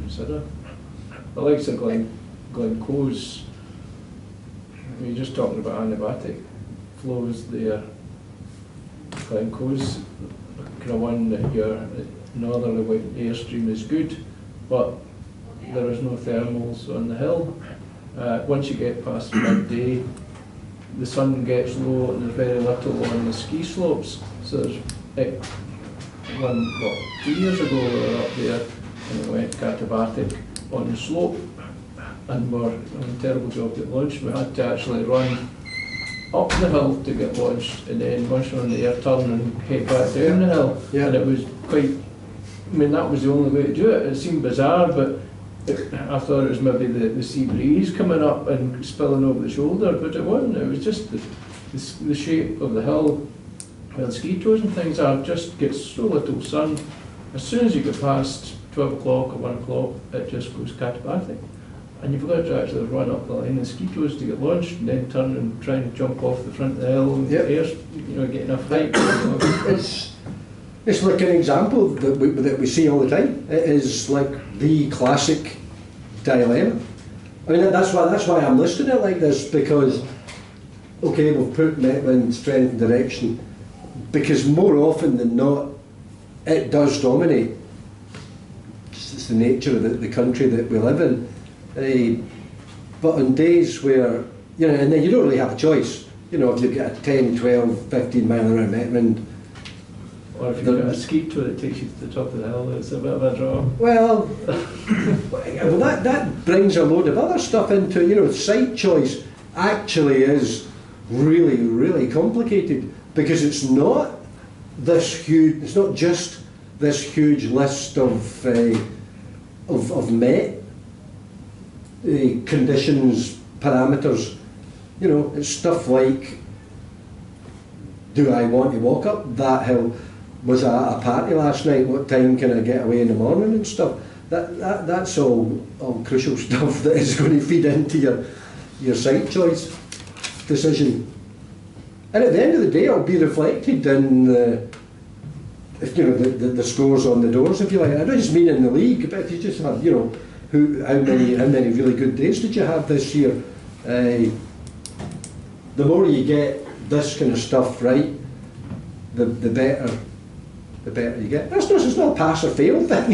consider. The likes of Glencoe's, you're just talking about anabatic flows there. Glencoe's kind of one that your northerly airstream is good, but there is no thermals on the hill. Once you get past midday, the sun gets low and there's very little on the ski slopes. So there's 2 years ago we were up there and we went katabatic on the slope and were on a terrible job to get launched. We had to actually run up the hill to get launched, and then once you're on the air turn and head back down the hill. Yeah. And it was quite, I mean, that was the only way to do it. It seemed bizarre, but I thought it was maybe the sea breeze coming up and spilling over the shoulder, but it wasn't. It was just the shape of the hill where the ski toes and things are, just gets so little sun. As soon as you get past 12 o'clock or 1 o'clock, it just goes katabatic. And you've got to actually run up the line of ski toes to get launched, and then turn and try and jump off the front of the hill and get enough height. It's like an example that we see all the time. It is like the classic dilemma. I mean, that's why I'm listing it like this, because okay, we've put Metland strength and direction, because more often than not, it does dominate. It's the nature of the country that we live in. But on days where, and then you don't really have a choice. If you get a 10, 12, 15 mile an hour Metland, or if you've got a ski tour that takes you to the top of the hill, it's a bit of a draw. Well, that brings a load of other stuff into, site choice actually is really, really complicated, because it's not just this huge list of Met conditions, parameters. It's stuff like, do I want to walk up that hill? Was I at a party last night? What time can I get away in the morning and stuff? That's all crucial stuff that is going to feed into your site choice decision. And at the end of the day, it'll be reflected in the scores on the doors, if you like. I don't just mean in the league, but if you just have, how many really good days did you have this year? The more you get this kind of stuff right, the better you get. It's not a pass or fail thing,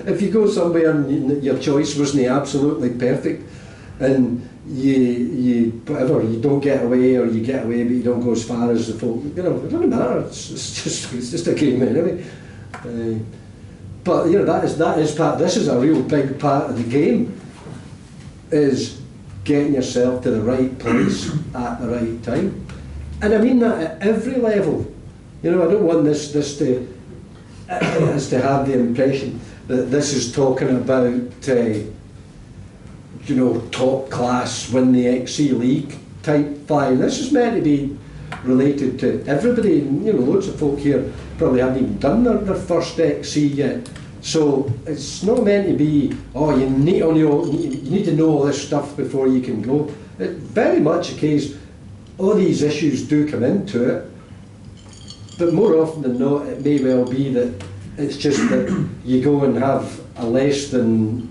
If you go somewhere and your choice wasn't absolutely perfect, and you don't get away, or you get away but you don't go as far as the folk, it doesn't matter. It's just a game anyway. But that is part. This is a real big part of the game, is getting yourself to the right place at the right time, and I mean that at every level. I don't want this to have the impression that this is talking about top class, win the XC League type flying. This is meant to be related to everybody. Loads of folk here probably haven't even done their first XC yet. So it's not meant to be, you need to know all this stuff before you can go. It's very much a case, all these issues do come into it, but more often than not, it may well be that it's just that you go and have a less than,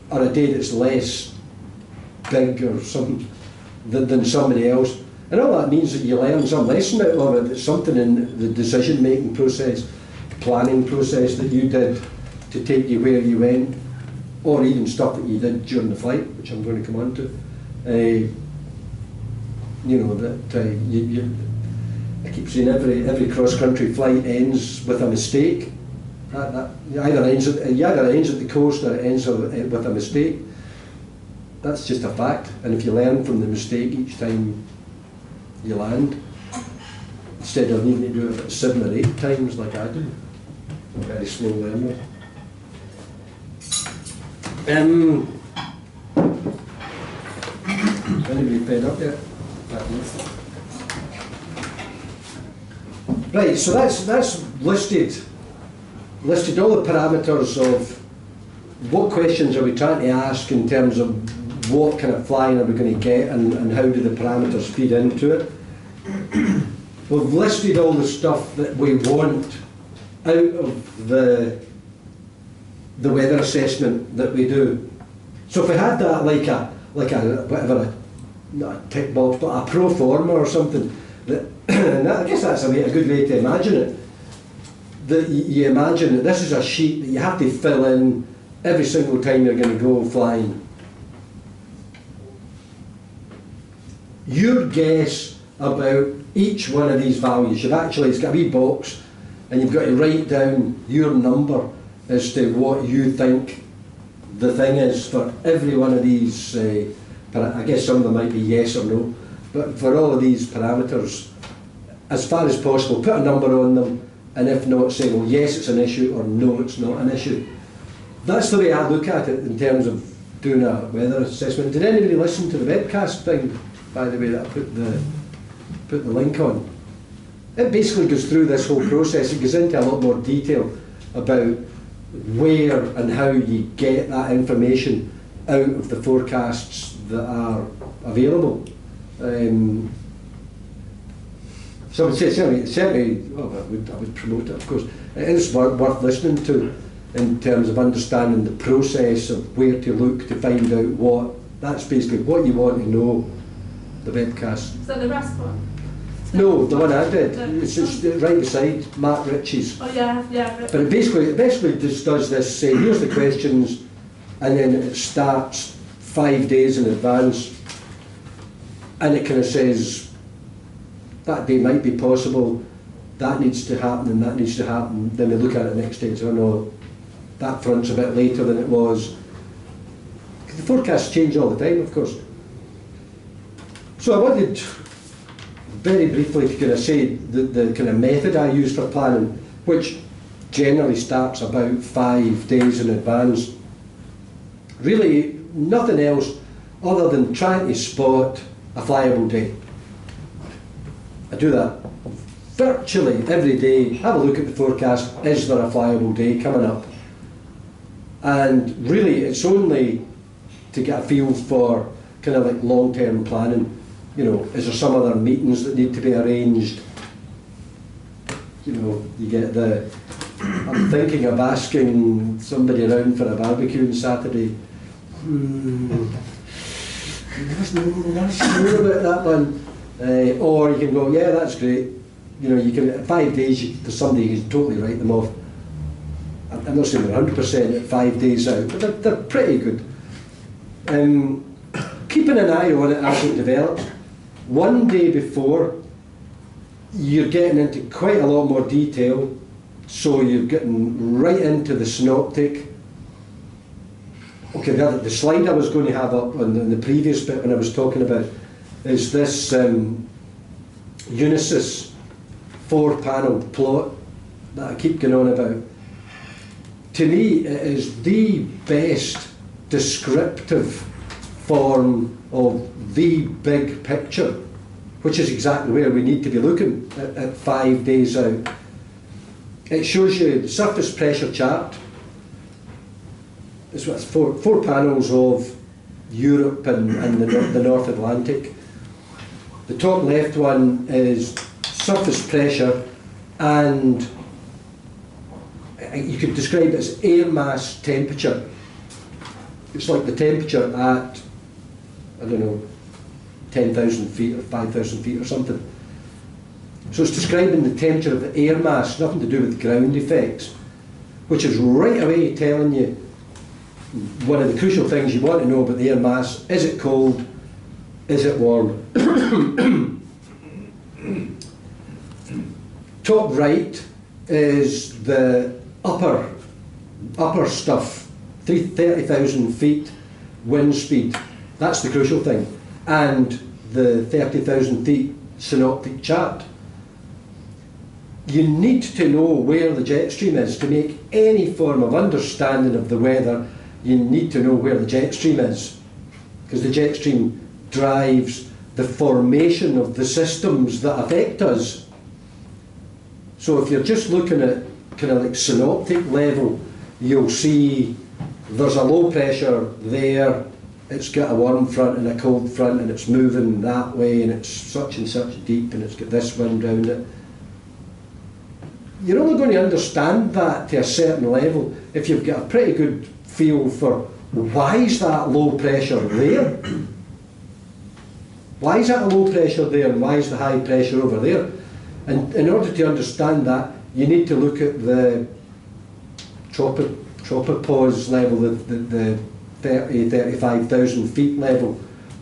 or a day that's less big or something than somebody else. And all that means that you learn some lesson out of it. It's something in the decision-making process, planning process that you did to take you where you went, or even stuff that you did during the flight, which I'm going to come on to. I keep saying every cross-country flight ends with a mistake. You either ends at the coast or it ends with a mistake. That's just a fact. And if you learn from the mistake each time you land, instead of needing to do it 7 or 8 times like I do, I'm a very slow learner. Anybody paid up yet? Right, so that's listed all the parameters of what questions are we trying to ask in terms of what kind of flying are we going to get, and how do the parameters feed into it. We've listed all the stuff that we want out of the the weather assessment that we do. So if we had that like a whatever, not a tick box, but a pro forma or something, that and I guess that's a good way to imagine it. That you imagine that this is a sheet that you have to fill in every single time you're going to go flying. Your guess about each one of these values, it's got a wee box, and you've got to write down your number as to what you think the thing is for every one of these. I guess some of them might be yes or no, but for all of these parameters, as far as possible, put a number on them, and if not, say, well, yes, it's an issue, or no, it's not an issue. That's the way I look at it in terms of doing a weather assessment. Did anybody listen to the webcast thing, by the way, that I put the link on? It basically goes through this whole process. It goes into a lot more detail about where and how you get that information out of the forecasts that are available. So I would say certainly I would promote it, of course. It is worth listening to in terms of understanding the process of where to look to find out what. That's basically what you want to know, the webcast. Is that the rest one? No, the one I did. It's just right beside Mark Ritchie's. Oh yeah. But it basically just does this, say, here's the questions, and then it starts 5 days in advance, and it kind of says, that day might be possible, that needs to happen, and that needs to happen. Then we look at it next day and say, oh no, that front's a bit later than it was. The forecasts change all the time, of course. So I wanted very briefly to kind of say the kind of method I use for planning, which generally starts about 5 days in advance. Really nothing else other than trying to spot a flyable day. I do that virtually every day. Have a look at the forecast. Is there a flyable day coming up? And really it's only to get a feel for kind of like long-term planning. You know, is there some other meetings that need to be arranged? You know, you get the, I'm thinking of asking somebody around for a barbecue on Saturday. Not sure about that one. Or you can go, yeah, that's great. You know, you can, 5 days, there's somebody who can totally write them off. I'm not saying they're 100% at 5 days out, but they're pretty good. Keeping an eye on it as it develops. One day before, you're getting into quite a lot more detail, so you're getting right into the synoptic. Okay, the slide I was going to have up on the previous bit when I was talking about is this Unisys 4-panel plot that I keep going on about. To me, it is the best descriptive form of the big picture, which is exactly where we need to be looking at 5 days out. It shows you the surface pressure chart. It's four panels of Europe and the North Atlantic. The top left one is surface pressure, and you could describe it as air mass temperature. It's like the temperature at, I don't know, 10,000 feet or 5,000 feet or something. So it's describing the temperature of the air mass, nothing to do with ground effects, which is right away telling you one of the crucial things you want to know about the air mass. Is it cold? Is it warm? Top right is the upper stuff, 30,000 feet wind speed. That's the crucial thing. And the 30,000 feet synoptic chart. You need to know where the jet stream is to make any form of understanding of the weather. You need to know where the jet stream is, because the jet stream drives the formation of the systems that affect us. So if you're just looking at kind of like synoptic level, you'll see there's a low pressure there, it's got a warm front and a cold front, and it's moving that way, and it's such and such deep, and it's got this wind round it. you're only going to understand that to a certain level if you've got a pretty good feel for why is that low pressure there? Why is that a low pressure there and why is the high pressure over there? And in order to understand that, you need to look at the tropopause level, the 35,000 feet level,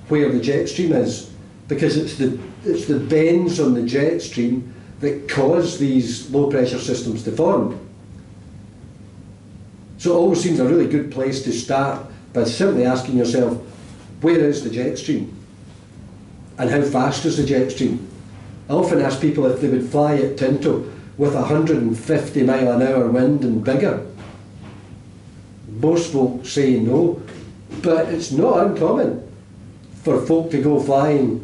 where the jet stream is, because it's the bends on the jet stream that cause these low pressure systems to form. So it always seems a really good place to start by simply asking yourself, where is the jet stream? And how fast is the jet stream? I often ask people if they would fly at Tinto with 150 mile an hour wind and bigger. Most folks say no, but it's not uncommon for folk to go flying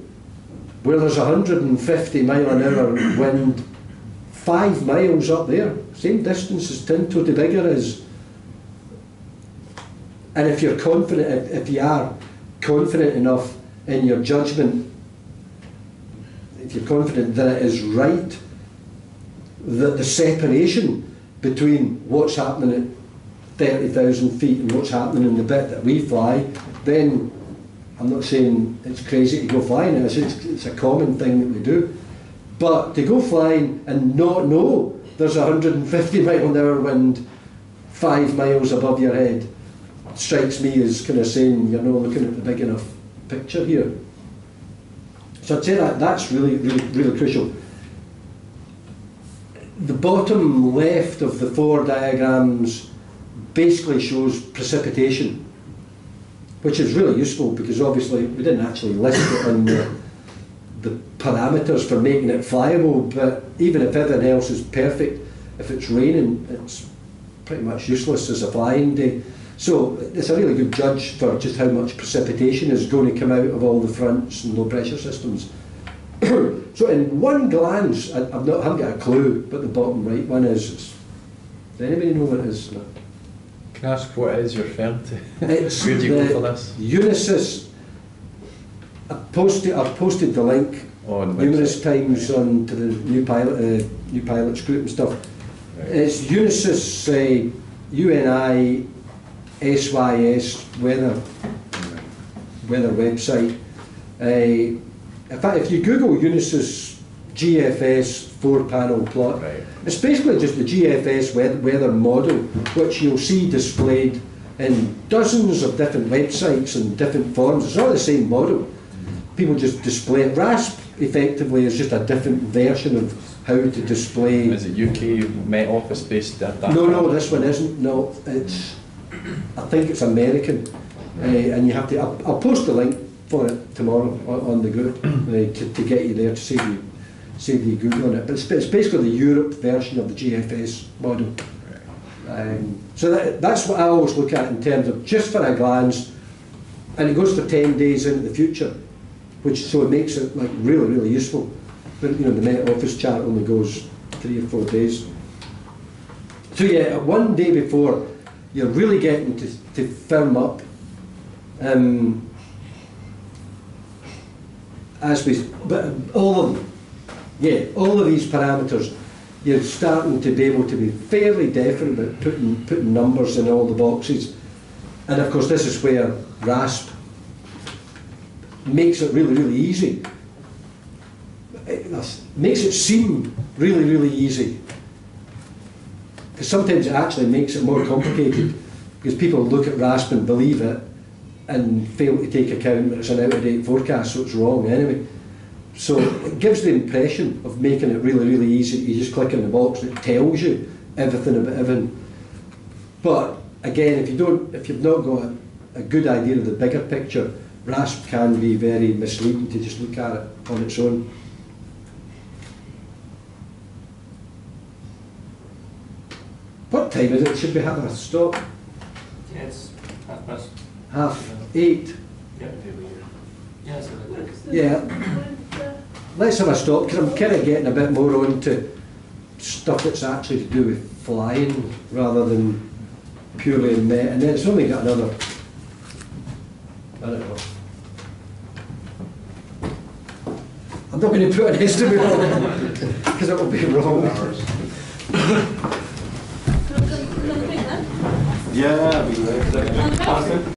where there's 150 mile an hour wind 5 miles up there, same distance as Tinto to bigger is. And if you're confident, if you are confident enough in your judgment, if you're confident that it is right, that the separation between what's happening at 30,000 feet and what's happening in the bit that we fly, then I'm not saying it's crazy to go flying, it's a common thing that we do. But to go flying and not know there's 150 mile an hour wind 5 miles above your head strikes me as kind of saying you're not looking at the big enough picture here. So I'd say that's really crucial. The bottom left of the 4 diagrams basically shows precipitation, which is really useful because obviously we didn't actually list it on the parameters for making it flyable, but even if everything else is perfect, if it's raining, it's pretty much useless as a flying day. So it's a really good judge for just how much precipitation is going to come out of all the fronts and low pressure systems. So in one glance, I haven't got a clue what the bottom right one is. Does anybody know what it is? No. Can I ask what it is you're referring to? It's where do you go for this? Unisys. I've posted the link numerous times onto the new pilots group and stuff. Right. It's Unisys UNISYS weather website. In fact, if you Google Unisys GFS 4-panel plot, right, it's basically just the GFS weather model, which you'll see displayed in dozens of different websites and different forms. It's not the same model. People just display it. RASP effectively is just a different version of how to display. Is it UK Met Office based? No, this one isn't. No, it's. I think it's American, and you have to. I'll post the link for it tomorrow on the group to get you there to save you googling it. But it's basically the Europe version of the GFS model. So that's what I always look at in terms of just for a glance, and it goes for 10 days into the future, so it makes it like really useful. But the Met Office chart only goes 3 or 4 days. So yeah, one day before you're really getting to firm up. But all of these parameters, you're starting to be able to be fairly definite about putting numbers in all the boxes. And of course this is where RASP makes it really easy. It makes it seem really easy. Because sometimes it actually makes it more complicated, because people look at RASP and believe it and fail to take account that it's an out-of-date forecast, so it's wrong anyway. So it gives the impression of making it really easy. You just click in the box and it tells you everything about everything. But again, if you've not got a good idea of the bigger picture, RASP can be very misleading to just look at it on its own. What time is it? Should we have a stop? Yeah, it's 8:30. 8:30. Yeah. Let's have a stop, because I'm kind of getting a bit more on to stuff that's actually to do with flying rather than purely in Met. And then it's only got another, I don't know. I'm not going to put an estimate on it because it will be wrong. Can I take that? Yeah, we Okay.